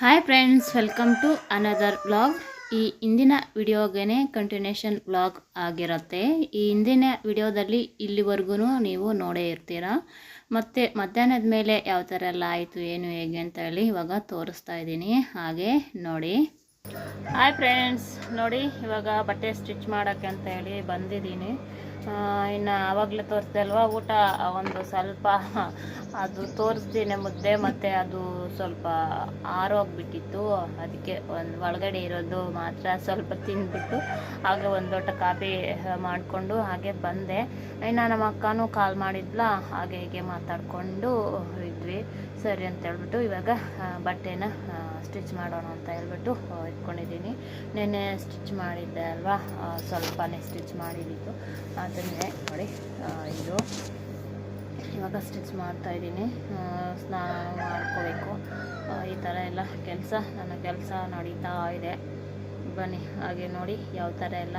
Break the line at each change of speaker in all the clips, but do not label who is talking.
Hi friends, welcome to another vlog. ಈ ಇಂದಿನ ವಿಡಿಯೋಗೇ continuation vlog ಆಗಿರುತ್ತೆ. ಈ ಇಂದಿನ ವಿಡಿಯೋದಲ್ಲಿ ಇಲ್ಲಿವರೆಗೂ ನೀವು ನೋಡೇ ಇರ್ತೀರ. ಮತ್ತು ಮಧ್ಯಾಹ್ನದ ಮೇಲೆ ಯಾವ ಥರ ಎಲ್ಲ ಆಯಿತು ಏನು ಹೇಗೆ ಅಂತ ಹೇಳಿ ಇವಾಗ ತೋರಿಸ್ತಾ ಇದ್ದೀನಿ. ಹಾಗೆ ನೋಡಿ. ಹಾಯ್ ಫ್ರೆಂಡ್ಸ್, ನೋಡಿ ಇವಾಗ ಬಟ್ಟೆ ಸ್ಟಿಚ್ ಮಾಡೋಕ್ಕೆ ಅಂತ ಹೇಳಿ ಬಂದಿದ್ದೀನಿ. ಇನ್ನು ಆವಾಗಲೇ ತೋರಿಸ್ದೆ ಅಲ್ವಾ, ಊಟ ಒಂದು ಸ್ವಲ್ಪ ಅದು ತೋರಿಸ್ತೀನಿ ಮುದ್ದೆ, ಮತ್ತು ಅದು ಸ್ವಲ್ಪ ಆರೋಗ್ಬಿಟ್ಟಿತ್ತು. ಅದಕ್ಕೆ ಒಂದು ಒಳಗಡೆ ಇರೋದು ಮಾತ್ರ ಸ್ವಲ್ಪ ತಿಂದ್ಬಿಟ್ಟು ಹಾಗೆ ಒಂದು ಲೋಟ ಕಾಫಿ ಮಾಡಿಕೊಂಡು ಹಾಗೆ ಬಂದೆ. ಇನ್ನು ನಮ್ಮ ಅಕ್ಕನೂ ಕಾಲ್ ಮಾಡಿದ್ಲ, ಹಾಗೆ ಹೀಗೆ ಮಾತಾಡಿಕೊಂಡು ಇದ್ವಿ. ಸರಿ ಅಂತ ಹೇಳ್ಬಿಟ್ಟು ಇವಾಗ ಬಟ್ಟೆನ ಸ್ಟಿಚ್ ಮಾಡೋಣ ಅಂತ ಹೇಳ್ಬಿಟ್ಟು ಇಟ್ಕೊಂಡಿದ್ದೀನಿ. ನೆನ್ನೆ ಸ್ಟಿಚ್ ಮಾಡಿದ್ದೆ ಅಲ್ವಾ, ಸ್ವಲ್ಪನೇ ಸ್ಟಿಚ್ ಮಾಡಿದ್ದು, ಅದನ್ನೇ ನೋಡಿ ಇದು ಇವಾಗ ಸ್ಟಿಚ್ ಮಾಡ್ತಾಯಿದ್ದೀನಿ. ಸ್ನಾನ ಮಾಡ್ಕೋಬೇಕು. ಈ ಥರ ಎಲ್ಲ ನನ್ನ ಕೆಲಸ ನಡೀತಾ ಇದೆ. ಬನ್ನಿ ಹಾಗೆ ನೋಡಿ ಯಾವ ಥರ ಎಲ್ಲ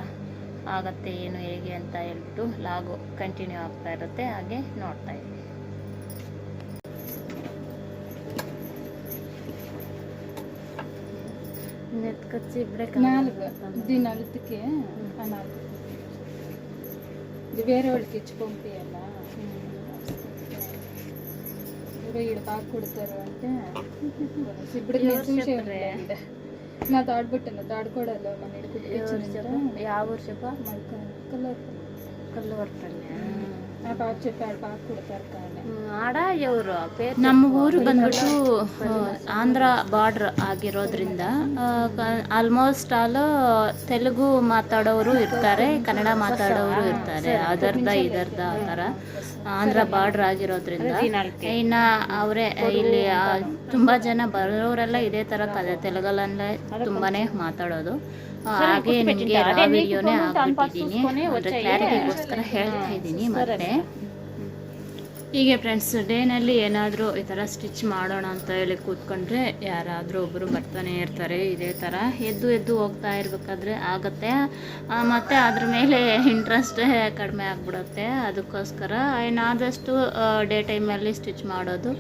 ಆಗತ್ತೆ ಏನು ಹೇಗೆ ಅಂತ ಹೇಳ್ಬಿಟ್ಟು ಲಾಗು ಕಂಟಿನ್ಯೂ ಆಗ್ತಾ ಇರುತ್ತೆ. ಹಾಗೆ ನೋಡ್ತಾ ಇದ್ದೀನಿ. ನೆತ್ಕಚ್ಚಿ ಬಿಡಕ್ಕೆ
ದಿನಕ್ಕೆ ఇది వేరే వాళ్ళకి ఇచ్చి పంపించాలా? ఈడ బాగా కుడతారు అంటే ఇప్పుడు చూసే నా తాడుబుట్టను తాడుకోడలో మన ఇడికి
ಯಾವ ಊರು చెప్ప
కల్లూరు బాగా చెప్పాడు బాగా కుడతారు కానీ
ಆಡ ಇವರು ನಮ್ಮ ಊರು ಬಂದ್ಬಿಟ್ಟು ಆಂಧ್ರ ಬಾರ್ಡ್ರ್ ಆಗಿರೋದ್ರಿಂದ ಆಲ್ಮೋಸ್ಟ್ ಆಲ್ ತೆಲುಗು ಮಾತಾಡೋರು ಇರ್ತಾರೆ, ಕನ್ನಡ ಮಾತಾಡೋರು ಇರ್ತಾರೆ. ಇದರ್ದ ಆ ಥರ ಆಂಧ್ರ ಬಾರ್ಡ್ರ್ ಆಗಿರೋದ್ರಿಂದ ಇನ್ನು ಅವರೇ ಇಲ್ಲಿ ತುಂಬ ಜನ ಬರೋರೆಲ್ಲ ಇದೇ ಥರ ತೆಲುಗಲ್ಲೇ ತುಂಬಾ ಮಾತಾಡೋದು. ಹಾಗೆ ನಿಮಗೆ ವಿಡಿಯೋನೇ ಆಗ್ಬಿಟ್ಟಿದ್ದೀನಿ, ಅಂದರೆ ಕ್ಲಾರಿಟಿಗೋಸ್ಕರ ಹೇಳ್ತಾ ಇದ್ದೀನಿ. ಮತ್ತೆ ಹೀಗೆ ಫ್ರೆಂಡ್ಸ್, ಡೇನಲ್ಲಿ ಏನಾದರೂ ಈ ಥರ ಸ್ಟಿಚ್ ಮಾಡೋಣ ಅಂತ ಹೇಳಿ ಕೂತ್ಕೊಂಡ್ರೆ ಯಾರಾದರೂ ಒಬ್ಬರು ಬರ್ತಾನೆ ಇರ್ತಾರೆ. ಇದೇ ಥರ ಎದ್ದು ಹೋಗ್ತಾ ಇರಬೇಕಾದ್ರೆ ಆಗುತ್ತೆ. ಮತ್ತು ಅದ್ರ ಮೇಲೆ ಇಂಟ್ರೆಸ್ಟೇ ಕಡಿಮೆ ಆಗಿಬಿಡುತ್ತೆ. ಅದಕ್ಕೋಸ್ಕರ ಏನಾದಷ್ಟು ಡೇ ಟೈಮಲ್ಲಿ ಸ್ಟಿಚ್ ಮಾಡೋದು,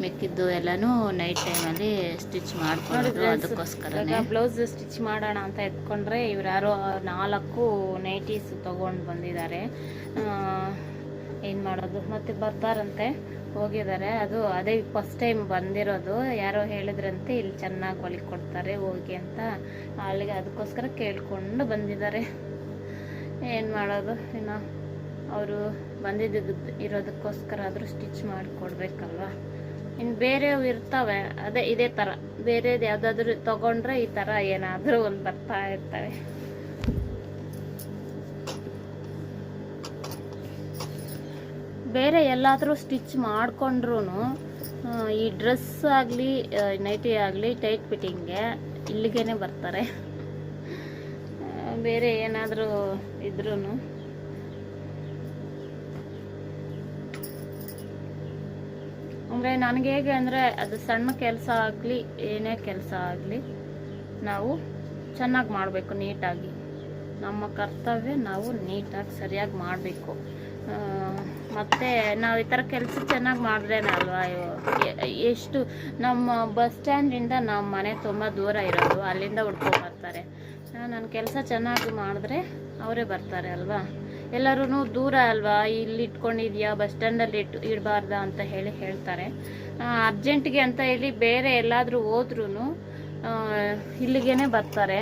ಮಿಕ್ಕಿದ್ದು ಎಲ್ಲನೂ ನೈಟ್ ಟೈಮಲ್ಲಿ ಸ್ಟಿಚ್ ಮಾಡ್ಕೊಳ್ಳೋದು. ಅದಕ್ಕೋಸ್ಕರ ಬ್ಲೌಸ್ ಸ್ಟಿಚ್ ಮಾಡೋಣ ಅಂತ ಎತ್ಕೊಂಡ್ರೆ ಇವ್ರು ಯಾರೋ 4 ನೈಟೀಸ್ ತೊಗೊಂಡು ಬಂದಿದ್ದಾರೆ. ಏನು ಮಾಡೋದು, ಮತ್ತೆ ಬರ್ತಾರಂತೆ, ಹೋಗಿದ್ದಾರೆ. ಅದೇ ಫಸ್ಟ್ ಟೈಮ್ ಬಂದಿರೋದು. ಯಾರೋ ಹೇಳಿದ್ರಂತೆ ಇಲ್ಲಿ ಚೆನ್ನಾಗಿ ಹೊಲಿಗೆ ಕೊಡ್ತಾರೆ ಹೋಗಿ ಅಂತ, ಅಲ್ಲಿಗೆ ಅದಕ್ಕೋಸ್ಕರ ಕೇಳ್ಕೊಂಡು ಬಂದಿದ್ದಾರೆ. ಏನು ಮಾಡೋದು, ಇನ್ನು ಅವರು ಇರೋದಕ್ಕೋಸ್ಕರ ಆದರೂ ಸ್ಟಿಚ್ ಮಾಡಿಕೊಡ್ಬೇಕಲ್ವ. ಇನ್ನು ಬೇರೆವು ಇರ್ತವೆ, ಇದೇ ಥರ ಬೇರೆದು ಯಾವುದಾದ್ರೂ ತೊಗೊಂಡ್ರೆ ಈ ಥರ ಏನಾದರೂ ಒಂದು ಬರ್ತಾ ಇರ್ತವೆ. ಬೇರೆ ಎಲ್ಲಾದರೂ ಸ್ಟಿಚ್ ಮಾಡಿಕೊಂಡ್ರೂ ಈ ಡ್ರೆಸ್ ಆಗಲಿ ನೈಟಿ ಆಗಲಿ ಟೈಟ್ ಫಿಟ್ಟಿಂಗ್ಗೆ ಇಲ್ಲಿಗೇ ಬರ್ತಾರೆ. ಬೇರೆ ಏನಾದರೂ ಇದ್ರೂ ಅಂದರೆ ನನಗೆ ಹೇಗೆ ಅಂದರೆ, ಅದು ಸಣ್ಣ ಕೆಲಸ ಆಗಲಿ ಏನೇ ಕೆಲಸ ಆಗಲಿ ನಾವು ಚೆನ್ನಾಗಿ ಮಾಡಬೇಕು, ನೀಟಾಗಿ. ನಮ್ಮ ಕರ್ತವ್ಯ ನಾವು ನೀಟಾಗಿ ಸರಿಯಾಗಿ ಮಾಡಬೇಕು. ಮತ್ತು ನಾವು ಈ ಥರ ಕೆಲಸ ಚೆನ್ನಾಗಿ ಮಾಡಿದ್ರೇನೆ ಅಲ್ವಾ. ಎಷ್ಟು ನಮ್ಮ ಬಸ್ ಸ್ಟ್ಯಾಂಡಿಂದ ನಮ್ಮ ಮನೆ ತುಂಬ ದೂರ ಇರೋದು, ಅಲ್ಲಿಂದ ಹುಡ್ಕೊಂಡ್ಬರ್ತಾರೆ. ನನ್ನ ಕೆಲಸ ಚೆನ್ನಾಗಿ ಮಾಡಿದ್ರೆ ಅವರೇ ಬರ್ತಾರೆ ಅಲ್ವಾ. ಎಲ್ಲರೂ ದೂರ ಅಲ್ವಾ, ಇಲ್ಲಿ ಇಟ್ಕೊಂಡಿದ್ಯಾ ಬಸ್ ಸ್ಟ್ಯಾಂಡಲ್ಲಿ ಇಡಬಾರ್ದ ಅಂತ ಹೇಳ್ತಾರೆ. ಅರ್ಜೆಂಟ್ಗೆ ಅಂತ ಹೇಳಿ ಬೇರೆ ಎಲ್ಲಾದರೂ ಹೋದ್ರೂ ಇಲ್ಲಿಗೇ ಬರ್ತಾರೆ.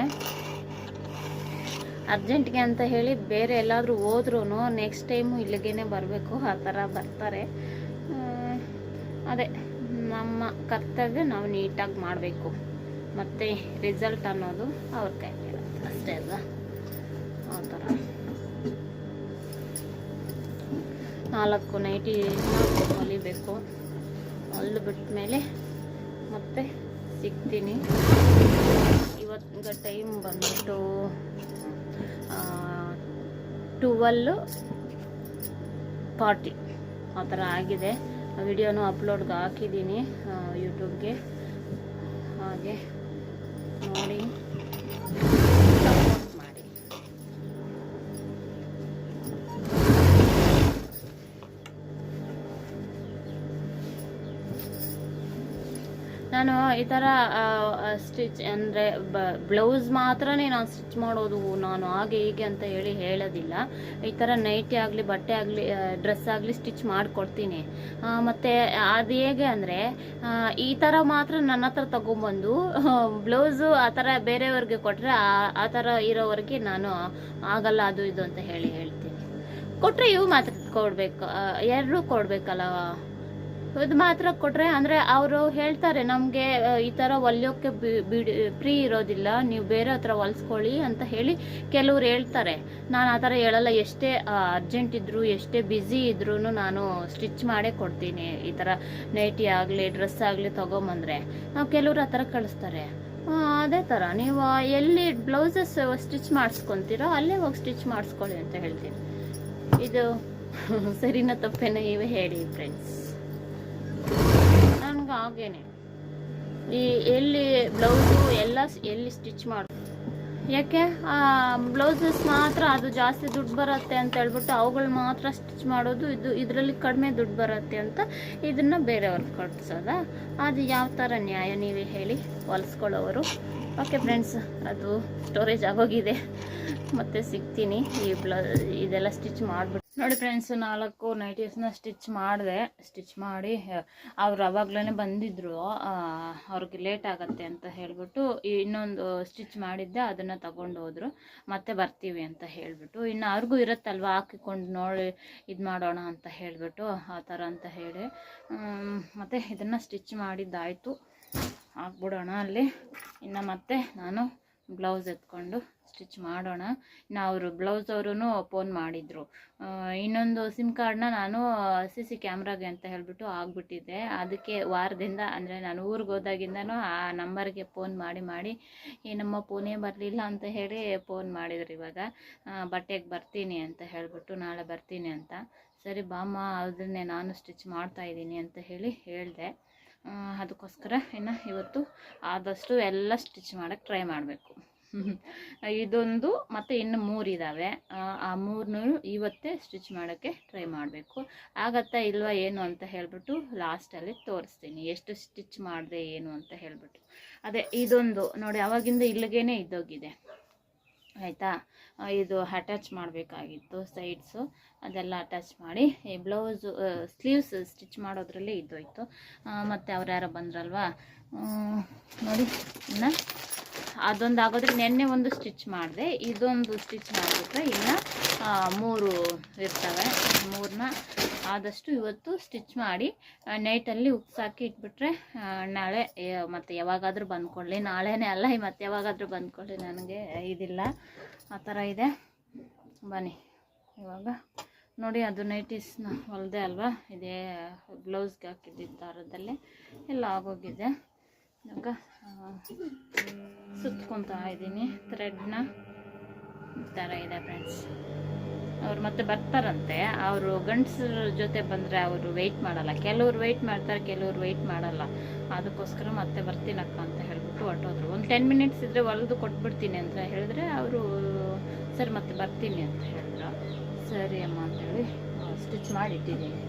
ಅರ್ಜೆಂಟ್ಗೆ ಅಂತ ಹೇಳಿ ಬೇರೆ ಎಲ್ಲಾದರೂ ಹೋದ್ರೂ ನೆಕ್ಸ್ಟ್ ಟೈಮು ಇಲ್ಲಿಗೇ ಬರಬೇಕು, ಆ ಥರ ಬರ್ತಾರೆ. ಅದೇ ನಮ್ಮ ಕರ್ತವ್ಯ ನಾವು ನೀಟಾಗಿ ಮಾಡಬೇಕು, ಮತ್ತು ರಿಸಲ್ಟ್ ಅನ್ನೋದು ಅವ್ರ ಕೈಲಿರುತ್ತೆ ಅಷ್ಟೇ ಅಲ್ವಾ. ಆ ಥರ 4 ನೈಟಿ ಹೊಲಿಬೇಕು. ಹೊಲಿದು ಬಿಟ್ಟ ಮೇಲೆ ಮತ್ತೆ ಸಿಗ್ತೀನಿ. ಇವತ್ತು ಟೈಮ್ ಬಂದ್ಬಿಟ್ಟು 12:40 ಆ ಥರ ಆಗಿದೆ. ವಿಡಿಯೋನು ಅಪ್ಲೋಡ್ಗೆ ಹಾಕಿದ್ದೀನಿ ಯೂಟ್ಯೂಬ್ಗೆ, ಹಾಗೆ ನೋಡಿ ಮಾಡಿ. ನಾನು ಈ ಥರ ಸ್ಟಿಚ್ ಅಂದರೆ ಬ್ಲೌಸ್ ಮಾತ್ರನೇ ನಾನು ಸ್ಟಿಚ್ ಮಾಡೋದು, ನಾನು ಹಾಗೆ ಹೀಗೆ ಅಂತ ಹೇಳೋದಿಲ್ಲ. ಈ ಥರ ನೈಟಿ ಆಗಲಿ, ಬಟ್ಟೆ ಆಗಲಿ, ಡ್ರೆಸ್ ಆಗಲಿ ಸ್ಟಿಚ್ ಮಾಡಿಕೊಡ್ತೀನಿ. ಮತ್ತು ಅದು ಹೇಗೆ ಅಂದರೆ ಈ ಥರ ಮಾತ್ರ ನನ್ನ ಹತ್ರ ತೊಗೊಂಬಂದು ಬ್ಲೌಸು ಆ ಥರ ಬೇರೆಯವ್ರಿಗೆ ಕೊಟ್ಟರೆ ಆ ಥರ ಇರೋವ್ರಿಗೆ ನಾನು ಆಗಲ್ಲ ಅದು ಇದು ಅಂತ ಹೇಳ್ತೀನಿ. ಕೊಟ್ಟರೆ ಇವು ಮಾತ್ರ ಕೊಡಬೇಕು, ಎರಡೂ ಕೊಡಬೇಕಲ್ಲ. ಇದು ಮಾತ್ರ ಕೊಟ್ಟರೆ ಅಂದರೆ ಅವರು ಹೇಳ್ತಾರೆ ನಮಗೆ ಈ ಥರ ಹೊಲಿಯೋಕ್ಕೆ ಫ್ರೀ ಇರೋದಿಲ್ಲ, ನೀವು ಬೇರೆ ಹತ್ರ ಹೊಲಿಸ್ಕೊಳ್ಳಿ ಅಂತ ಹೇಳಿ ಕೆಲವ್ರು ಹೇಳ್ತಾರೆ. ನಾನು ಆ ಥರ ಹೇಳಲ್ಲ. ಎಷ್ಟೇ ಅರ್ಜೆಂಟ್ ಇದ್ದರೂ, ಎಷ್ಟೇ ಬ್ಯುಸಿ ಇದ್ರೂ ನಾನು ಸ್ಟಿಚ್ ಮಾಡೇ ಕೊಡ್ತೀನಿ. ಈ ಥರ ನೈಟಿ ಆಗಲಿ, ಡ್ರೆಸ್ ಆಗಲಿ ತೊಗೊಂಬಂದರೆ ಕೆಲವ್ರು ಆ ಥರ ಕಳಿಸ್ತಾರೆ. ಅದೇ ಥರ ನೀವು ಎಲ್ಲಿ ಬ್ಲೌಸಸ್ ಸ್ಟಿಚ್ ಮಾಡಿಸ್ಕೊತೀರೋ ಅಲ್ಲೇ ಹೋಗಿ ಸ್ಟಿಚ್ ಮಾಡಿಸ್ಕೊಳ್ಳಿ ಅಂತ ಹೇಳ್ತೀನಿ. ಇದು ಸರಿನಾ ತಪ್ಪೇನೋ ಇವೇ ಹೇಳಿ ಫ್ರೆಂಡ್ಸ್. ನನಗೆ ಹಾಗೇನೆ ಎಲ್ಲಿ ಬ್ಲೌಸು ಎಲ್ಲಿ ಸ್ಟಿಚ್ ಮಾಡಿ, ಯಾಕೆ ಬ್ಲೌಸಸ್ ಮಾತ್ರ ಅದು ಜಾಸ್ತಿ ದುಡ್ಡು ಬರುತ್ತೆ ಅಂತ ಹೇಳ್ಬಿಟ್ಟು ಅವುಗಳು ಮಾತ್ರ ಸ್ಟಿಚ್ ಮಾಡೋದು, ಇದರಲ್ಲಿ ಕಡಿಮೆ ದುಡ್ಡು ಬರುತ್ತೆ ಅಂತ ಇದನ್ನು ಬೇರೆಯವ್ರಿಗೆ ಕಟ್ಸೋದ? ಅದು ಯಾವ ಥರ ನ್ಯಾಯ ನೀವೇ ಹೇಳಿ, ಹೊಲಿಸ್ಕೊಳ್ಳೋವರು? ಓಕೆ ಫ್ರೆಂಡ್ಸ್, ಅದು ಸ್ಟೋರೇಜ್ ಆಗೋಗಿದೆ, ಮತ್ತೆ ಸಿಗ್ತೀನಿ. ಇದೆಲ್ಲ ಸ್ಟಿಚ್ ಮಾಡಿಬಿಟ್ಟು ನೋಡಿ ಫ್ರೆಂಡ್ಸ್, 4 ನೈಟೀಸ್ನ ಸ್ಟಿಚ್ ಮಾಡಿ ಅವ್ರು ಅವಾಗ್ಲೇ ಬಂದಿದ್ರು. ಅವ್ರಿಗೆ ಲೇಟ್ ಆಗುತ್ತೆ ಅಂತ ಹೇಳ್ಬಿಟ್ಟು ಇನ್ನೊಂದು ಸ್ಟಿಚ್ ಮಾಡಿದ್ದೆ, ಅದನ್ನು ತಗೊಂಡು ಹೋದ್ರು. ಮತ್ತೆ ಬರ್ತೀವಿ ಅಂತ ಹೇಳ್ಬಿಟ್ಟು, ಇನ್ನು ಅವ್ರಿಗೂ ಇರುತ್ತಲ್ವ ಹಾಕಿಕೊಂಡು ನೋಡಿ ಇದು ಮಾಡೋಣ ಅಂತ ಹೇಳ್ಬಿಟ್ಟು ಆ ಥರ ಅಂತ ಹೇಳಿ ಮತ್ತು ಇದನ್ನು ಸ್ಟಿಚ್ ಮಾಡಿದ್ದಾಯಿತು. ಹಾಕ್ಬಿಡೋಣ ಅಲ್ಲಿ. ಇನ್ನು ಮತ್ತೆ ನಾನು ಬ್ಲೌಸ್ ಎತ್ಕೊಂಡು ಸ್ಟಿಚ್ ಮಾಡೋಣ. ಇನ್ನು ಅವರು ಬ್ಲೌಸ್ ಅವರು ಫೋನ್ ಮಾಡಿದರು. ಇನ್ನೊಂದು ಸಿಮ್ ಕಾರ್ಡ್ನ ನಾನು CC ಕ್ಯಾಮ್ರಾಗೆ ಅಂತ ಹೇಳಿಬಿಟ್ಟು ಆಗಿಬಿಟ್ಟಿದ್ದೆ. ಅದಕ್ಕೆ ವಾರದಿಂದ ಅಂದರೆ ನಾನು ಊರಿಗೆ ಹೋದಾಗಿಂದನೂ ಆ ನಂಬರ್ಗೆ ಫೋನ್ ಮಾಡಿ ನಮ್ಮ ಫೋನೇ ಬರಲಿಲ್ಲ ಅಂತ ಹೇಳಿ ಫೋನ್ ಮಾಡಿದ್ರು. ಇವಾಗ ಬಟ್ಟೆಗೆ ಬರ್ತೀನಿ ಅಂತ ಹೇಳಿಬಿಟ್ಟು, ನಾಳೆ ಬರ್ತೀನಿ ಅಂತ. ಸರಿ ಬಾಮ್ಮ, ಅದನ್ನೇ ನಾನು ಸ್ಟಿಚ್ ಮಾಡ್ತಾಯಿದ್ದೀನಿ ಅಂತ ಹೇಳಿದೆ. ಅದಕ್ಕೋಸ್ಕರ ಇನ್ನು ಇವತ್ತು ಆದಷ್ಟು ಎಲ್ಲ ಸ್ಟಿಚ್ ಮಾಡೋಕ್ಕೆ ಟ್ರೈ ಮಾಡಬೇಕು. ಇದೊಂದು ಮತ್ತು ಇನ್ನು 3 ಇದ್ದಾವೆ. ಆ 3 ಇವತ್ತೇ ಸ್ಟಿಚ್ ಮಾಡೋಕ್ಕೆ ಟ್ರೈ ಮಾಡಬೇಕು. ಆಗತ್ತಾ ಇಲ್ವಾ ಏನು ಅಂತ ಹೇಳಿಬಿಟ್ಟು ಲಾಸ್ಟಲ್ಲಿ ತೋರಿಸ್ತೀನಿ, ಎಷ್ಟು ಸ್ಟಿಚ್ ಮಾಡಿದೆ ಏನು ಅಂತ ಹೇಳಿಬಿಟ್ಟು. ಅದೇ ಇದೊಂದು ನೋಡಿ, ಆವಾಗಿಂದ ಇಲ್ಲಿಗೇನೆ ಇದ್ದೋಗಿದೆ ಆಯಿತಾ. ಇದು ಅಟ್ಯಾಚ್ ಮಾಡಬೇಕಾಗಿತ್ತು ಸೈಡ್ಸು, ಅದೆಲ್ಲ ಅಟ್ಯಾಚ್ ಮಾಡಿ ಈ ಬ್ಲೌಸು ಸ್ಲೀವ್ಸ್ ಸ್ಟಿಚ್ ಮಾಡೋದ್ರಲ್ಲೇ ಇದ್ದೋಯ್ತು. ಮತ್ತು ಅವ್ರು ಯಾರೋ ಬಂದ್ರಲ್ವಾ ನೋಡಿ. ಇನ್ನು ಅದೊಂದು ಆಗೋದ್ರೆ ನೆನ್ನೆ ಒಂದು ಸ್ಟಿಚ್ ಮಾಡಿದೆ, ಇದೊಂದು ಸ್ಟಿಚ್ ಮಾಡಿಬಿಟ್ರೆ ಇನ್ನು 3 ಇರ್ತವೆ. 3ನ ಆದಷ್ಟು ಇವತ್ತು ಸ್ಟಿಚ್ ಮಾಡಿ ನೈಟಲ್ಲಿ ಉಕ್ಸಾಕಿ ಇಟ್ಬಿಟ್ರೆ ನಾಳೆ ಮತ್ತು ಯಾವಾಗಾದರೂ ಬಂದ್ಕೊಳ್ಳಿ. ನಾಳೆನೇ ಅಲ್ಲ, ಮತ್ತು ಯಾವಾಗಾದರೂ ಬಂದ್ಕೊಳ್ಳಿ, ನನಗೆ ಇದಿಲ್ಲ, ಆ ಥರ ಇದೆ. ಬನ್ನಿ ಇವಾಗ ನೋಡಿ, ಅದು ನೈಟೀಸ್ನ ಹೊಲಿದೆ ಅಲ್ವಾ, ಇದೇ ಬ್ಲೌಸ್ಗೆ ಹಾಕಿದ್ದ ದಾರದಲ್ಲೇ ಎಲ್ಲ ಆಗೋಗಿದೆ. ಇವಾಗ ಸುತ್ಕೊತಾ ಇದ್ದೀನಿ ಥ್ರೆಡ್ನ. ಈ ಥರ ಇದೆ ಫ್ರೆಂಡ್ಸ್. ಅವ್ರು ಮತ್ತೆ ಬರ್ತಾರಂತೆ. ಅವರು ಗಂಡಸ್ರ ಜೊತೆ ಬಂದರೆ ಅವರು ವೆಯ್ಟ್ ಮಾಡಲ್ಲ, ಕೆಲವ್ರು ವೆಯ್ಟ್ ಮಾಡ್ತಾರೆ, ಕೆಲವ್ರು ವೆಯ್ಟ್ ಮಾಡಲ್ಲ. ಅದಕ್ಕೋಸ್ಕರ ಮತ್ತೆ ಬರ್ತೀನಕ್ಕ ಅಂತ ಹೇಳ್ಬಿಟ್ಟು ಹೊರಟೋದ್ರು. ಒಂದು 10 ಮಿನಿಟ್ಸ್ ಇದ್ದರೆ ಹೊಲಿದು ಕೊಟ್ಬಿಡ್ತೀನಿ ಅಂತ ಹೇಳಿದ್ರೆ ಅವರು ಸರಿ ಮತ್ತೆ ಬರ್ತೀನಿ ಅಂತ ಹೇಳಿದ್ರು. ಸರಿ ಅಮ್ಮ ಅಂತೇಳಿ ಸ್ಟಿಚ್ ಮಾಡಿಟ್ಟಿದ್ದೀನಿ.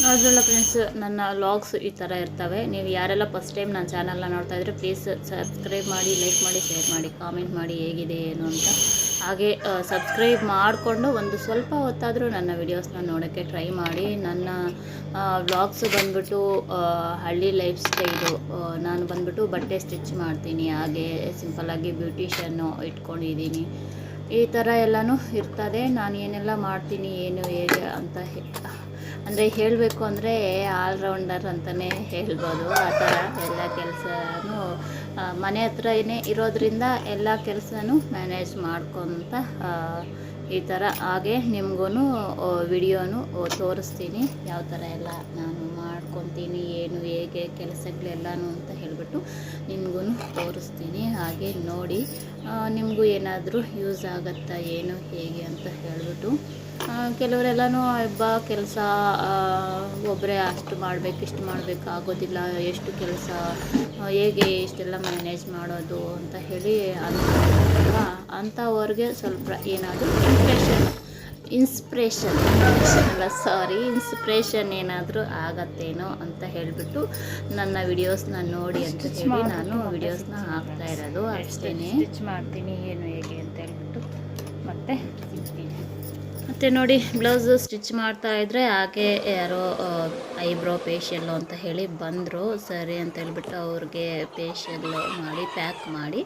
ನೋಡಿದ್ರಲ್ಲ ಫ್ರೆಂಡ್ಸ್, ನನ್ನ ವ್ಲಾಗ್ಸ್ ಈ ಥರ ಇರ್ತವೆ. ನೀವು ಯಾರೆಲ್ಲ ಫಸ್ಟ್ ಟೈಮ್ ನನ್ನ ಚಾನಲ್ನ ನೋಡ್ತಾ ಇದ್ರೆ ಪ್ಲೀಸ್ ಸಬ್ಸ್ಕ್ರೈಬ್ ಮಾಡಿ, ಲೈಕ್ ಮಾಡಿ, ಶೇರ್ ಮಾಡಿ, ಕಾಮೆಂಟ್ ಮಾಡಿ ಹೇಗಿದೆ ಏನು ಅಂತ. ಹಾಗೆ ಸಬ್ಸ್ಕ್ರೈಬ್ ಮಾಡಿಕೊಂಡು ಒಂದು ಸ್ವಲ್ಪ ಹೊತ್ತಾದರೂ ನನ್ನ ವಿಡಿಯೋಸ್ನ ನೋಡೋಕ್ಕೆ ಟ್ರೈ ಮಾಡಿ. ನನ್ನ ವ್ಲಾಗ್ಸು ಬಂದ್ಬಿಟ್ಟು ಹಳ್ಳಿ ಲೈಫ್ ಸ್ಟೈಲು. ನಾನು ಬಂದ್ಬಿಟ್ಟು ಬಟ್ಟೆ ಸ್ಟಿಚ್ ಮಾಡ್ತೀನಿ, ಹಾಗೆ ಸಿಂಪಲ್ಲಾಗಿ ಬ್ಯೂಟಿಷನ್ನು ಇಟ್ಕೊಂಡಿದ್ದೀನಿ. ಈ ಥರ ಎಲ್ಲನೂ ಇರ್ತದೆ. ನಾನು ಏನೆಲ್ಲ ಮಾಡ್ತೀನಿ ಏನು ಹೇಗೆ ಅಂತ ಅಂದರೆ ಹೇಳಬೇಕು ಅಂದರೆ ಆಲ್ರೌಂಡರ್ ಅಂತಲೇ ಹೇಳ್ಬೋದು. ಆ ಥರ ಎಲ್ಲ ಕೆಲಸನೂ ಮನೆ ಹತ್ರನೇ ಇರೋದ್ರಿಂದ ಎಲ್ಲ ಕೆಲಸನೂ ಮ್ಯಾನೇಜ್ ಮಾಡ್ಕೊತ ಈ ಥರ. ಹಾಗೆ ನಿಮಗೂ ವಿಡಿಯೋನು ತೋರಿಸ್ತೀನಿ, ಯಾವ ಥರ ಎಲ್ಲ ನಾನು ಮಾಡ್ಕೊತೀನಿ, ಏನು ಹೇಗೆ ಕೆಲಸಗಳೆಲ್ಲನೂ ಅಂತ ಹೇಳಿಬಿಟ್ಟು ನಿಮಗೂ ತೋರಿಸ್ತೀನಿ. ಹಾಗೆ ನೋಡಿ, ನಿಮಗೂ ಏನಾದರೂ ಯೂಸ್ ಆಗುತ್ತಾ ಏನು ಹೇಗೆ ಅಂತ ಹೇಳಿಬಿಟ್ಟು. ಕೆಲವರೆಲ್ಲನೂ ಹಬ್ಬ ಕೆಲಸ ಒಬ್ಬರೇ ಅಷ್ಟು ಮಾಡಬೇಕು ಇಷ್ಟು ಮಾಡಬೇಕು ಆಗೋದಿಲ್ಲ, ಎಷ್ಟು ಕೆಲಸ ಹೇಗೆ ಇಷ್ಟೆಲ್ಲ ಮ್ಯಾನೇಜ್ ಮಾಡೋದು ಅಂತ ಹೇಳಿ ಅಂಥವ್ರಿಗೆ ಸ್ವಲ್ಪ ಏನಾದರೂ ಇನ್ಸ್ಪಿರೇಷನ್ ಅಲ್ಲ ಇನ್ಸ್ಪಿರೇಷನ್ ಏನಾದರೂ ಆಗತ್ತೇನೋ ಅಂತ ಹೇಳಿಬಿಟ್ಟು ನನ್ನ ವಿಡಿಯೋಸ್ನ ನೋಡಿ ಅಂತ ಹೇಳಿ ನಾನು ವಿಡಿಯೋಸ್ನ ಹಾಕ್ತಾ ಇರೋದು ಅಷ್ಟೇ. ಸ್ಟಿಚ್ ಮಾಡ್ತೀನಿ ಏನು ಹೇಗೆ ಅಂತ ಹೇಳ್ಬಿಟ್ಟು ಮತ್ತೆ ಸಿಗ್ತೀನಿ. ಮತ್ತು ನೋಡಿ ಬ್ಲೌಸು ಸ್ಟಿಚ್ ಮಾಡ್ತಾ ಇದ್ದರೆ ಹಾಗೆ ಯಾರೋ ಐಬ್ರೋ ಫೇಶಿಯಲ್ಲು ಅಂತ ಹೇಳಿ ಬಂದರು. ಸರಿ ಅಂತ ಹೇಳ್ಬಿಟ್ಟು ಅವ್ರಿಗೆ ಫೇಶಿಯಲ್ಲು ಮಾಡಿ ಪ್ಯಾಕ್ ಮಾಡಿ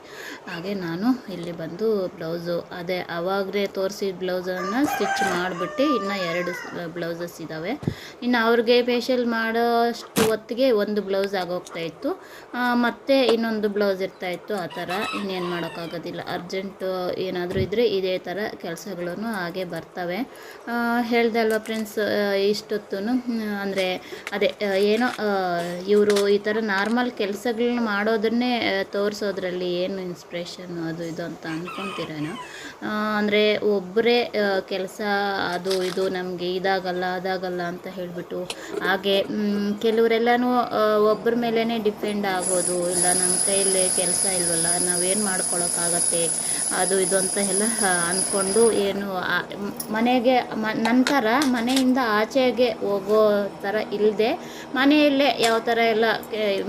ಹಾಗೆ ನಾನು ಇಲ್ಲಿ ಬಂದು ಬ್ಲೌಸು ಅದೇ ಆವಾಗಲೇ ತೋರಿಸಿದ ಬ್ಲೌಸನ್ನು ಸ್ಟಿಚ್ ಮಾಡಿಬಿಟ್ಟು ಇನ್ನು 2 ಬ್ಲೌಸಸ್ ಇದ್ದಾವೆ. ಇನ್ನು ಅವ್ರಿಗೆ ಫೇಶಿಯಲ್ ಮಾಡೋಷ್ಟು ಹೊತ್ತಿಗೆ ಒಂದು ಬ್ಲೌಸ್ ಆಗೋಗ್ತಾಯಿತ್ತು, ಮತ್ತು ಇನ್ನೊಂದು ಬ್ಲೌಸ್ ಇರ್ತಾಯಿತ್ತು. ಆ ಥರ ಇನ್ನೇನು ಮಾಡೋಕ್ಕಾಗೋದಿಲ್ಲ. ಅರ್ಜೆಂಟು ಏನಾದರೂ ಇದ್ದರೆ ಇದೇ ಥರ ಕೆಲಸಗಳನ್ನು ಹಾಗೆ ಬರ್ತವೆ. ಹೇಳ್ದೆ ಅಲ್ವಾ ಫ್ರೆಂಡ್ಸ್, ಇಷ್ಟೊತ್ತು ಅಂದರೆ ಅದೇ ಏನೋ ಇವರು ಈ ಥರ ನಾರ್ಮಲ್ ಕೆಲಸಗಳನ್ನ ಮಾಡೋದನ್ನೇ ತೋರಿಸೋದ್ರಲ್ಲಿ ಏನು ಇನ್ಸ್ಪಿರೇಷನ್ ಅದು ಇದು ಅಂತ ಅಂದ್ಕೊತೀರೇನೋ. ಅಂದರೆ ಒಬ್ಬರೇ ಕೆಲಸ ಅದು ಇದು ನಮಗೆ ಇದಾಗಲ್ಲ ಅದಾಗಲ್ಲ ಅಂತ ಹೇಳಿಬಿಟ್ಟು ಹಾಗೆ ಕೆಲವರೆಲ್ಲನೂ ಒಬ್ಬರ ಮೇಲೇ ಡಿಪೆಂಡ್ ಆಗೋದು, ಇಲ್ಲ ನಮ್ಮ ಕೈಯಲ್ಲಿ ಕೆಲಸ ಇಲ್ವಲ್ಲ ನಾವೇನು ಮಾಡ್ಕೊಳಕ್ಕಾಗತ್ತೆ ಅದು ಇದು ಅಂತ ಎಲ್ಲ ಅಂದ್ಕೊಂಡು ಏನು ಮನೆಗೆ ನಂತರ ಮನೆಯಿಂದ ಆಚೆಗೆ ಹೋಗೋ ಥರ ಇಲ್ಲದೆ ಮನೆಯಲ್ಲೇ ಯಾವ ಥರ ಎಲ್ಲ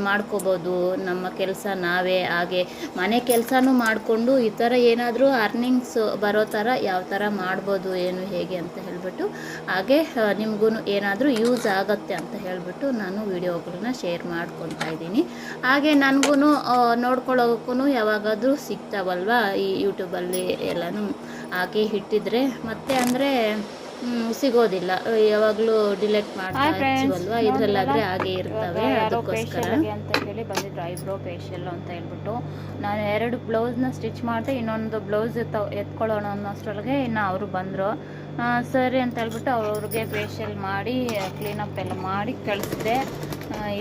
ಮಾಡ್ಕೋಬೋದು ನಮ್ಮ ಕೆಲಸ ನಾವೇ, ಹಾಗೆ ಮನೆ ಕೆಲಸನೂ ಮಾಡಿಕೊಂಡು ಈ ಥರ ಏನಾದರೂ ಅರ್ನಿಂಗ್ಸ್ ಬರೋ ಥರ ಯಾವ ಥರ ಮಾಡ್ಬೋದು ಏನು ಹೇಗೆ ಅಂತ ಹೇಳಿಬಿಟ್ಟು ಹಾಗೆ ನಿಮಗೂ ಏನಾದರೂ ಯೂಸ್ ಆಗುತ್ತೆ ಅಂತ ಹೇಳಿಬಿಟ್ಟು ನಾನು ವಿಡಿಯೋಗಳನ್ನ ಶೇರ್ ಮಾಡ್ಕೊತಾ ಇದ್ದೀನಿ. ಹಾಗೆ ನನಗೂ ನೋಡ್ಕೊಳ್ಳೋಕ್ಕೂ ಯಾವಾಗಾದರೂ ಸಿಗ್ತಾವಲ್ವ ಈ ಯೂಟ್ಯೂಬಲ್ಲಿ ಎಲ್ಲನೂ ಹಾಗೆ ಇಟ್ಟಿದ್ರೆ ಮತ್ತೆ ಅಂದರೆ ಸಿಗೋದಿಲ್ಲ, ಯಾವಾಗಲೂ ಡಿಲೆಕ್ಟ್ ಮಾಡ್ತೀವಲ್ವ, ಇದರಲ್ಲಾದರೆ ಹಾಗೆ ಇರ್ತವೆ. ಅದಕ್ಕೋಸ್ಕರ ಅಂತ ಹೇಳಿ ಬಂದಿದ್ರು ಐಬ್ರೋ ಫೇಶಿಯಲ್ ಅಂತ ಹೇಳ್ಬಿಟ್ಟು ನಾನು 2 ಬ್ಲೌಸ್ನ ಸ್ಟಿಚ್ ಮಾಡಿದೆ. ಇನ್ನೊಂದು ಬ್ಲೌಸ್ ಎತ್ಕೊಳ್ಳೋಣ ಅನ್ನೋಷ್ಟರೊಳಗೆ ಇನ್ನು ಅವರು ಬಂದರು. ಸರಿ ಅಂತ ಹೇಳ್ಬಿಟ್ಟು ಅವ್ರಿಗೆ ಫೇಶಿಯಲ್ ಮಾಡಿ ಕ್ಲೀನಪ್ ಎಲ್ಲ ಮಾಡಿ ಕಳಿಸಿದೆ.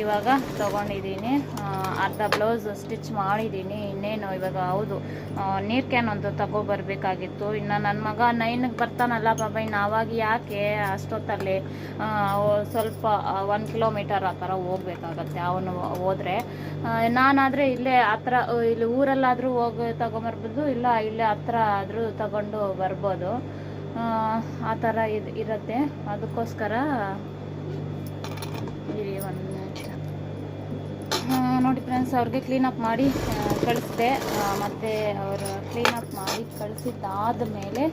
ಇವಾಗ ತೊಗೊಂಡಿದ್ದೀನಿ, ಅರ್ಧ ಬ್ಲೌಸ್ ಸ್ಟಿಚ್ ಮಾಡಿದ್ದೀನಿ. ಇನ್ನೇನು ಇವಾಗ ಹೌದು ನೀರು ಕ್ಯಾನ್ ಒಂದು ತಗೊಬರ್ಬೇಕಾಗಿತ್ತು. ಇನ್ನು ನನ್ನ ಮಗ 9ಗೆ ಬರ್ತಾನಲ್ಲ ಬಾಬಾ, ಇನ್ನು ಆವಾಗ ಯಾಕೆ ಅಷ್ಟೊತ್ತಲ್ಲಿ ಸ್ವಲ್ಪ 1 ಕಿಲೋಮೀಟರ್ ಆ ಥರ ಹೋಗ್ಬೇಕಾಗತ್ತೆ ಅವನು ಹೋದರೆ. ನಾನಾದರೆ ಇಲ್ಲೇ ಹತ್ರ ಇಲ್ಲಿ ಊರಲ್ಲಾದರೂ ಹೋಗಿ ತಗೊಂಬರ್ಬೋದು, ಇಲ್ಲ ಇಲ್ಲೇ ಹತ್ರ ಆದರೂ ತಗೊಂಡು ಬರ್ಬೋದು, ಆ ಥರ ಇರುತ್ತೆ. ಅದಕ್ಕೋಸ್ಕರ ನೋಡಿ ಫ್ರೆಂಡ್ಸ್, ಅವ್ರಿಗೆ ಕ್ಲೀನಪ್ ಮಾಡಿ ಕಳಿಸಿದೆ. ಮತ್ತು ಅವರು ಕ್ಲೀನಪ್ ಮಾಡಿ ಕಳಿಸಿದ್ದಾದ ಮೇಲೆ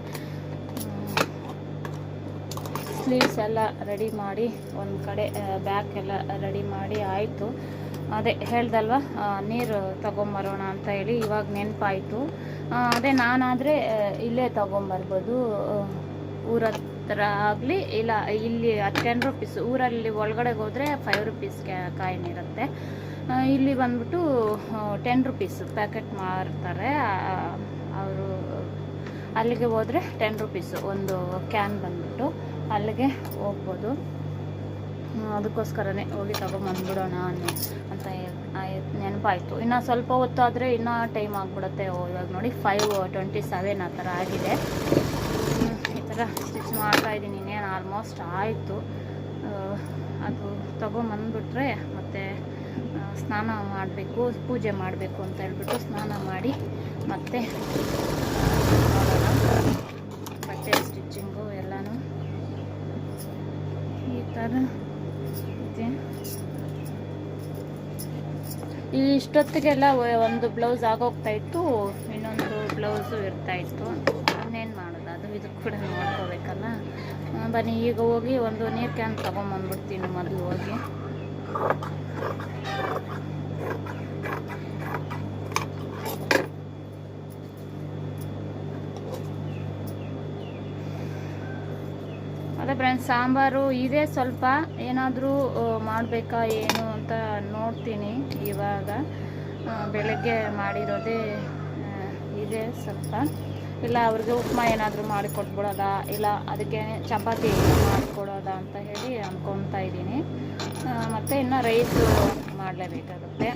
ಸ್ಲೀವ್ಸ್ ಎಲ್ಲ ರೆಡಿ ಮಾಡಿ ಒಂದು ಕಡೆ ಬ್ಯಾಕ್ ಎಲ್ಲ ರೆಡಿ ಮಾಡಿ ಆಯಿತು. ಅದೇ ಹೇಳ್ದಲ್ವ ನೀರು ತೊಗೊಂಬರೋಣ ಅಂತ ಹೇಳಿ ಇವಾಗ ನೆನಪಾಯಿತು. ಅದೇ ನಾನಾದರೆ ಇಲ್ಲೇ ತೊಗೊಂಬರ್ಬೋದು, ಊರ ಹತ್ರ ಆಗಲಿ ಇಲ್ಲ ಇಲ್ಲಿ 10 ರೂಪೀಸ್, ಊರಲ್ಲಿ ಒಳಗಡೆಗೆ ಹೋದರೆ 5 ರೂಪೀಸ್ ಕಾಯಿನ್ ಇರುತ್ತೆ. ಇಲ್ಲಿ ಬಂದ್ಬಿಟ್ಟು 10 ರೂಪೀಸ್ ಪ್ಯಾಕೆಟ್ ಮಾರ್ತಾರೆ ಅವರು. ಅಲ್ಲಿಗೆ ಹೋದರೆ 10 ರೂಪೀಸು ಒಂದು ಕ್ಯಾನ್ ಬಂದ್ಬಿಟ್ಟು ಅಲ್ಲಿಗೆ ಹೋಗ್ಬೋದು. ಅದಕ್ಕೋಸ್ಕರನೇ ಹೋಗಿ ತೊಗೊಂಬಂದ್ಬಿಡೋಣ ಅಂತ ನೆನಪಾಯಿತು. ಇನ್ನು ಸ್ವಲ್ಪ ಹೊತ್ತಾದರೆ ಇನ್ನೂ ಟೈಮ್ ಆಗಿಬಿಡುತ್ತೆ. ಇವಾಗ ನೋಡಿ 5:27 ಆ ಥರ ಆಗಿದೆ. ಈ ಥರ ಸ್ಟಿಚ್ ಮಾಡ್ತಾಯಿದ್ದೀನಿ. ಇನ್ನೇನು ಆಲ್ಮೋಸ್ಟ್ ಆಯಿತು. ಅದು ತೊಗೊಂಬಂದ್ಬಿಟ್ರೆ ಮತ್ತು ಸ್ನಾನ ಮಾಡಬೇಕು, ಪೂಜೆ ಮಾಡಬೇಕು ಅಂತ ಹೇಳ್ಬಿಟ್ಟು ಸ್ನಾನ ಮಾಡಿ ಮತ್ತೆ ನೋಡೋಣ ಬಟ್ಟೆ ಸ್ಟಿಚ್ಚಿಂಗು ಎಲ್ಲನೂ ಈ ಥರ ಇದೆ. ಇಷ್ಟೊತ್ತಿಗೆಲ್ಲ ಒಂದು ಬ್ಲೌಸ್ ಆಗೋಗ್ತಾಯಿತ್ತು, ಇನ್ನೊಂದು ಬ್ಲೌಸು ಇರ್ತಾಯಿತ್ತು. ಇನ್ನೇನು ಮಾಡೋದು, ಅದು ಇದು ಕೂಡ ನೋಡ್ಕೋಬೇಕಲ್ಲ. ಬನ್ನಿ ಈಗ ಹೋಗಿ ಒಂದು ನೀರು ಕ್ಯಾನ್ ತೊಗೊಂಬಂದ್ಬಿಡ್ತೀನಿ ಮೊದಲು ಹೋಗಿ. ಅದೇ ಫ್ರೆಂಡ್ಸ್, ಸಾಂಬಾರು ಇದೆ, ಸ್ವಲ್ಪ ಏನಾದರೂ ಮಾಡಬೇಕಾ ಏನು ಅಂತ ನೋಡ್ತೀನಿ. ಇವಾಗ ಬೆಳಗ್ಗೆ ಮಾಡಿರೋದೇ ಇದೆ ಸ್ವಲ್ಪ. ಇಲ್ಲ ಅವ್ರಿಗೆ ಉಪ್ಮಾ ಏನಾದರೂ ಮಾಡಿಕೊಟ್ಬಿಡೋದಾ, ಇಲ್ಲ ಅದಕ್ಕೆ ಚಪಾತಿ ಮಾಡಿಕೊಡೋದಾ ಅಂತ ಹೇಳಿ ಅಂದ್ಕೊತಾ ಇದ್ದೀನಿ. ಮತ್ತು ಇನ್ನು ರೈಸು ಮಾಡಲೇಬೇಕಾಗುತ್ತೆ.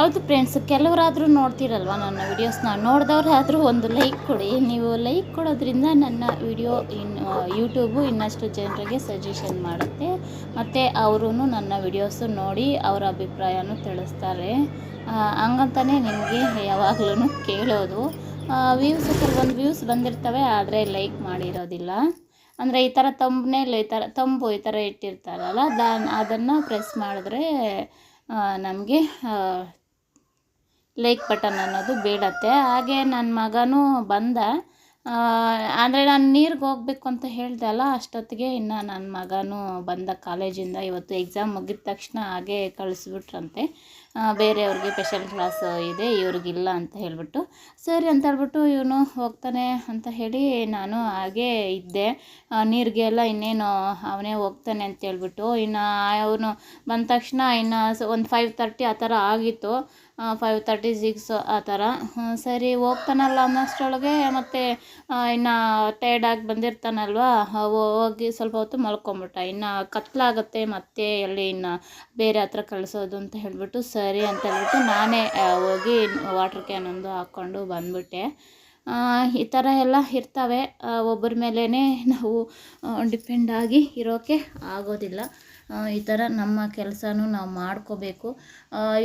ಹೌದು ಫ್ರೆಂಡ್ಸ್, ಕೆಲವರಾದರೂ ನೋಡ್ತಿರಲ್ವ ನನ್ನ ವಿಡಿಯೋಸ್ನ, ನೋಡಿದವರಾದರೂ ಒಂದು ಲೈಕ್ ಕೊಡಿ. ನೀವು ಲೈಕ್ ಕೊಡೋದ್ರಿಂದ ನನ್ನ ವಿಡಿಯೋ ಯೂಟ್ಯೂಬು ಇನ್ನಷ್ಟು ಜನರಿಗೆ ಸಜೆಷನ್ ಮಾಡುತ್ತೆ, ಮತ್ತು ಅವರೂ ನನ್ನ ವಿಡಿಯೋಸು ನೋಡಿ ಅವರ ಅಭಿಪ್ರಾಯನೂ ತಿಳಿಸ್ತಾರೆ. ಹಂಗಂತಲೇ ನಿಮಗೆ ಯಾವಾಗಲೂ ಕೇಳೋದು. ಕೆಲವೊಂದು ವ್ಯೂಸ್ ಬಂದಿರ್ತವೆ, ಆದರೆ ಲೈಕ್ ಮಾಡಿರೋದಿಲ್ಲ. ಅಂದರೆ ಈ ಥರ ತಂಬ್ನೇಲ್, ಈ ಥರ ಇಟ್ಟಿರ್ತಾರಲ್ಲ, ಅದನ್ನು ಪ್ರೆಸ್ ಮಾಡಿದ್ರೆ ನಮಗೆ ಲೈಕ್ ಬಟನ್ ಅನ್ನೋದು ಬೀಳತ್ತೆ. ಹಾಗೆ ನನ್ನ ಮಗನೂ ಬಂದ, ಅಂದರೆ ನಾನು ನೀರಿಗೆ ಹೋಗ್ಬೇಕು ಅಂತ ಹೇಳ್ದೆ ಅಲ್ಲ, ಅಷ್ಟೊತ್ತಿಗೆ ಇನ್ನು ನನ್ನ ಮಗನೂ ಬಂದ ಕಾಲೇಜಿಂದ. ಇವತ್ತು ಎಕ್ಸಾಮ್ ಮುಗಿದ ತಕ್ಷಣ ಹಾಗೆ ಕಳಿಸ್ಬಿಟ್ರಂತೆ, ಬೇರೆಯವ್ರಿಗೆ ಸ್ಪೆಷಲ್ ಕ್ಲಾಸ್ ಇದೆ, ಇವ್ರಿಗಿಲ್ಲ ಅಂತ ಹೇಳಿಬಿಟ್ಟು. ಸರಿ ಅಂತ ಹೇಳ್ಬಿಟ್ಟು ಇವನು ಹೋಗ್ತಾನೆ ಅಂತ ಹೇಳಿ ನಾನು ಹಾಗೇ ಇದ್ದೆ. ನೀರಿಗೆಲ್ಲ ಇನ್ನೇನು ಅವನೇ ಹೋಗ್ತಾನೆ ಅಂತ ಹೇಳ್ಬಿಟ್ಟು, ಇನ್ನು ಅವನು ಬಂದ ತಕ್ಷಣ ಇನ್ನು ಒಂದು 5:30 ಆ ಥರ ಆಗಿತ್ತು, 5:36 ಆ ಥರ. ಸರಿ ಹೋಗ್ತಾನಲ್ಲ ಅನ್ನೋಷ್ಟರೊಳಗೆ ಮತ್ತೆ ಇನ್ನು ಟೈರ್ಡಾಗಿ ಬಂದಿರ್ತಾನಲ್ವ, ಹೋಗಿ ಸ್ವಲ್ಪ ಹೊತ್ತು ಮಲ್ಕೊಂಬಿಟ್ಟ. ಇನ್ನು ಕತ್ಲಾಗುತ್ತೆ ಮತ್ತೆ ಎಲ್ಲಿ ಇನ್ನು ಬೇರೆ ಹತ್ರ ಕಳಿಸೋದು ಅಂತ ಹೇಳಿಬಿಟ್ಟು, ಸರಿ ಅಂತ ಹೇಳ್ಬಿಟ್ಟು ನಾನೇ ಹೋಗಿ ವಾಟ್ರ್ ಕ್ಯಾನ್ ಒಂದು ಹಾಕ್ಕೊಂಡು ಬಂದ್ಬಿಟ್ಟೆ. ಈ ಥರ ಎಲ್ಲ ಇರ್ತವೆ, ಒಬ್ಬರ ಮೇಲೇ ನಾವು ಡಿಪೆಂಡ್ ಆಗಿ ಇರೋಕ್ಕೆ ಆಗೋದಿಲ್ಲ. ಈ ಥರ ನಮ್ಮ ಕೆಲಸನೂ ನಾವು ಮಾಡ್ಕೋಬೇಕು.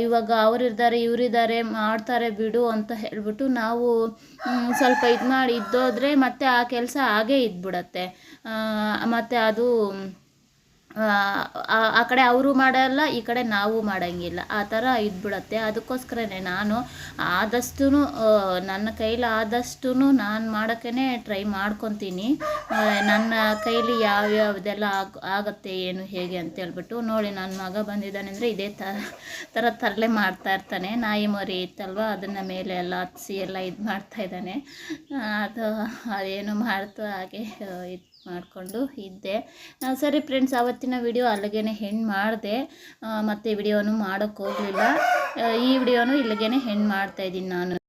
ಇವಾಗ ಅವರಿದ್ದಾರೆ ಇವರಿದ್ದಾರೆ ಮಾಡ್ತಾರೆ ಬಿಡು ಅಂತ ಹೇಳ್ಬಿಟ್ಟು ನಾವು ಸ್ವಲ್ಪ ಇದು ಮಾಡಿ ಇದ್ದೋದ್ರೆ ಮತ್ತೆ ಆ ಕೆಲಸ ಹಾಗೇ ಇದ್ಬಿಡತ್ತೆ. ಮತ್ತು ಅದು ಆ ಕಡೆ ಅವರು ಮಾಡಲ್ಲ, ಈ ಕಡೆ ನಾವು ಮಾಡೋಂಗಿಲ್ಲ, ಆ ಥರ ಇದ್ಬಿಡತ್ತೆ. ಅದಕ್ಕೋಸ್ಕರನೇ ನಾನು ಆದಷ್ಟು ನನ್ನ ಕೈಲಾದಷ್ಟು ನಾನು ಮಾಡೋಕ್ಕೇ ಟ್ರೈ ಮಾಡ್ಕೊತೀನಿ. ನನ್ನ ಕೈಲಿ ಯಾವ್ಯಾವುದೆಲ್ಲ ಆಗುತ್ತೆ ಏನು ಹೇಗೆ ಅಂತ ಹೇಳ್ಬಿಟ್ಟು. ನೋಡಿ, ನನ್ನ ಮಗ ಬಂದಿದ್ದಾನೆ ಅಂದರೆ ಇದೇ ಥರ ತರಲೆ ಮಾಡ್ತಾ ಇರ್ತಾನೆ. ನಾಯಿ ಮರಿ ಇತ್ತಲ್ವ, ಅದನ್ನು ಮೇಲೆ ಎಲ್ಲ ಹತ್ತಿಸಿ ಎಲ್ಲ ಇದು ಮಾಡ್ತಾಯಿದ್ದಾನೆ. ಅದೇನು ಮಾಡ್ತು ಹಾಗೆ ಇದು ಮಾಡಿಕೊಂಡು ಇದ್ದೆ. ಸರಿ ಫ್ರೆಂಡ್ಸ್, ಆವತ್ತಿನ ವಿಡಿಯೋ ಅಲ್ಲಿಗೆ ಹೆಣ್ಣು ಮಾಡಿದೆ, ಮತ್ತು ವಿಡಿಯೋನು ಮಾಡೋಕ್ಕೆ ಹೋಗಲಿಲ್ಲ. ಈ ವಿಡಿಯೋನು ಇಲ್ಲಿಗೆ ಹೆಣ್ಣು ಮಾಡ್ತಾಯಿದ್ದೀನಿ ನಾನು.